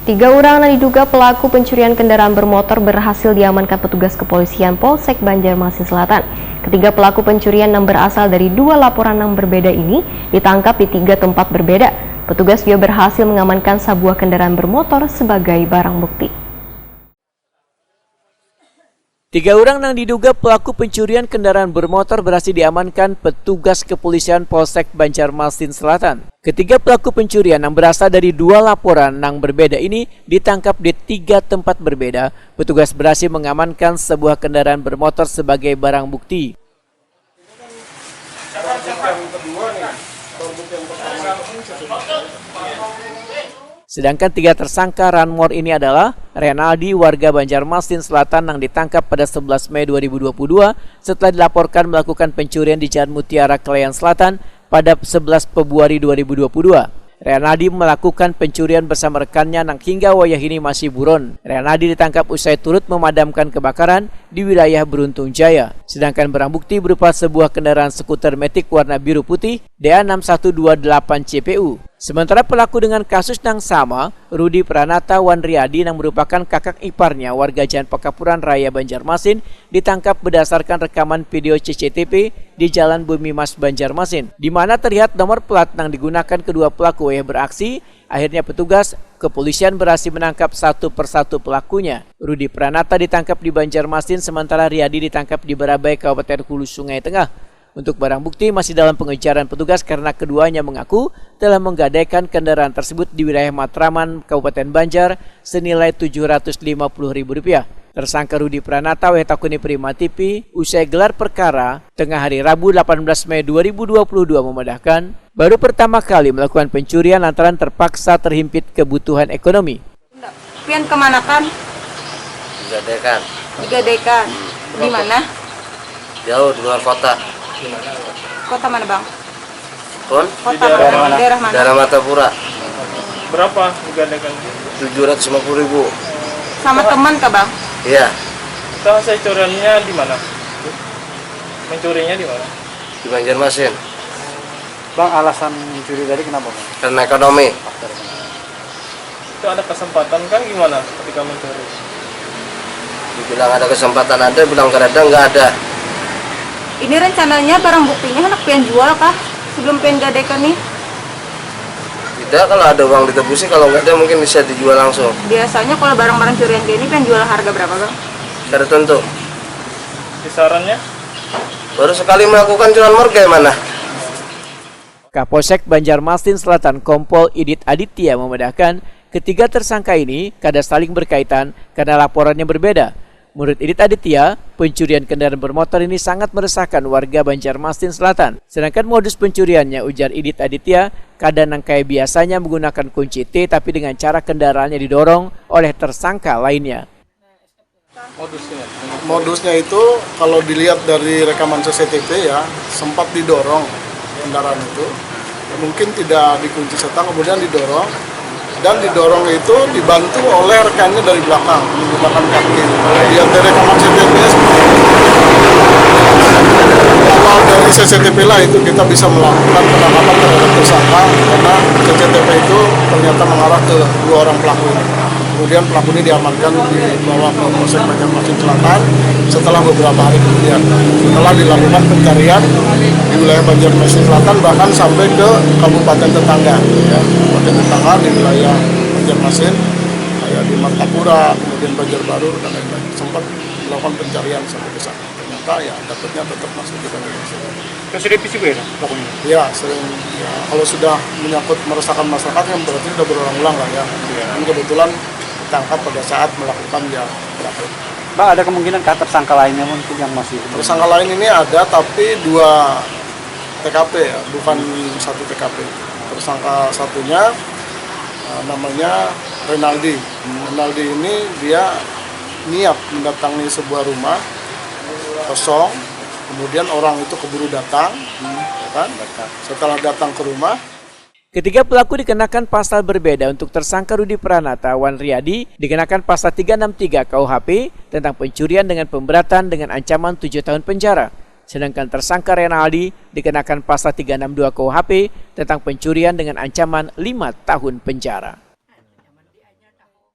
Tiga orang yang diduga pelaku pencurian kendaraan bermotor berhasil diamankan petugas kepolisian Polsek Banjarmasin Selatan. Ketiga pelaku pencurian yang berasal dari dua laporan yang berbeda ini ditangkap di tiga tempat berbeda. Petugas juga berhasil mengamankan sebuah kendaraan bermotor sebagai barang bukti. Tiga orang yang diduga pelaku pencurian kendaraan bermotor berhasil diamankan petugas kepolisian Polsek Banjarmasin Selatan. Ketiga pelaku pencurian yang berasal dari dua laporan yang berbeda ini ditangkap di tiga tempat berbeda. Petugas berhasil mengamankan sebuah kendaraan bermotor sebagai barang bukti. Sedangkan tiga tersangka Ranmor ini adalah Renaldi, warga Banjarmasin Selatan yang ditangkap pada 11 Mei 2022 setelah dilaporkan melakukan pencurian di Jalan Mutiara, Kelayan Selatan pada 11 Februari 2022. Renaldi melakukan pencurian bersama rekannya yang hingga wayah ini masih buron. Renaldi ditangkap usai turut memadamkan kebakaran di wilayah Beruntung Jaya. Sedangkan barang bukti berupa sebuah kendaraan skuter Matic warna biru putih DA6128 CPU. Sementara pelaku dengan kasus yang sama, Rudi Pranata Wanriyadi yang merupakan kakak iparnya warga Jalan Pekapuran Raya Banjarmasin ditangkap berdasarkan rekaman video CCTV di Jalan Bumi Mas Banjarmasin, di mana terlihat nomor plat yang digunakan kedua pelaku yang beraksi. Akhirnya petugas kepolisian berhasil menangkap satu persatu pelakunya. Rudi Pranata ditangkap di Banjarmasin, sementara Riyadi ditangkap di Barabai, Kabupaten Hulu Sungai Tengah. Untuk barang bukti masih dalam pengejaran petugas karena keduanya mengaku telah menggadaikan kendaraan tersebut di wilayah Matraman, Kabupaten Banjar senilai Rp750.000. Tersangka Rudi Pranata Wetakuni Prima TV usai gelar perkara tengah hari Rabu 18 Mei 2022 memandahkan baru pertama kali melakukan pencurian lantaran terpaksa terhimpit kebutuhan ekonomi. Pian kemana kan? Digadaikan. Digadaikan. Di mana? Jauh di luar kota. Kota mana bang? Kon? Kota mana? Daerah mana? Daerah Matapura. Berapa digadaikan? 750.000. Sama teman kah bang? Iya. Selesai curiannya di mana? Mencurinya di mana? Di Banjarmasin. Bang, alasan mencuri tadi kenapa bang? Karena ekonomi. Itu ada kesempatan kan gimana ketika mencuri? Dibilang ada kesempatan ada, bilang kada ada, nggak ada. Ini rencananya barang buktinya anak pian jual kah? Sebelum pian gadaikan nih? Tidak, kalau ada uang ditebusi, kalau nggak ada mungkin bisa dijual langsung. Biasanya kalau barang-barang curian kayak ini pian jual harga berapa bang? Kada tentu. Kisarannya? Baru sekali melakukan curanmor kayak mana? Kapolsek Banjarmasin Selatan Kompol Idit Aditya memandahkan ketiga tersangka ini kada saling berkaitan karena laporannya berbeda. Menurut Idit Aditya, pencurian kendaraan bermotor ini sangat meresahkan warga Banjarmasin Selatan. Sedangkan modus pencuriannya, ujar Idit Aditya, kadang yang kayak biasanya menggunakan kunci T tapi dengan cara kendaraannya didorong oleh tersangka lainnya. Modusnya itu kalau dilihat dari rekaman CCTV ya, sempat didorong kendaraan itu. Mungkin tidak dikunci setang, kemudian didorong. Dan didorong itu dibantu oleh rekannya dari belakang menggunakan kaki. Lihat dari rekaman CCTV seperti itu. Kalau dari CCTV lah itu kita bisa melakukan penangkapan terhadap tersangka karena CCTV itu ternyata mengarah ke dua orang pelaku ini. Kemudian pelaku ini diamankan dibawa ke Polsek Banjarmasin Selatan setelah beberapa hari kemudian. Setelah dilakukan pencarian di wilayah Banjarmasin Selatan bahkan sampai ke kabupaten tetangga, ya, kabupaten tetangga di wilayah Banjarmasin, kayak di Martapura, kemudian Banjarbaru dan lain-lain. Sempat melakukan pencarian sampai ke sana. Ternyata ya dapatnya tetap masuk di Banjarmasin. Sudah juga ya pokoknya? Ya, sering. Ya, kalau sudah menyangkut meresahkan masyarakat kan berarti sudah berulang-ulang lah ya. Dan kebetulan ditangkap pada saat melakukan ya terakhir. Bang, ada kemungkinan tersangka lainnya mungkin yang masih? Tersangka lain ini ada tapi dua TKP ya, bukan satu TKP. Tersangka satunya namanya Renaldi. Renaldi ini dia niat mendatangi sebuah rumah kosong, kemudian orang itu keburu datang, ya kan? Setelah datang ke rumah. Ketiga pelaku dikenakan pasal berbeda. Untuk tersangka Rudi Pranata Wanriyadi dikenakan pasal 363 KUHP tentang pencurian dengan pemberatan dengan ancaman 7 tahun penjara. Sedangkan tersangka Renaldi dikenakan pasal 362 KUHP tentang pencurian dengan ancaman 5 tahun penjara.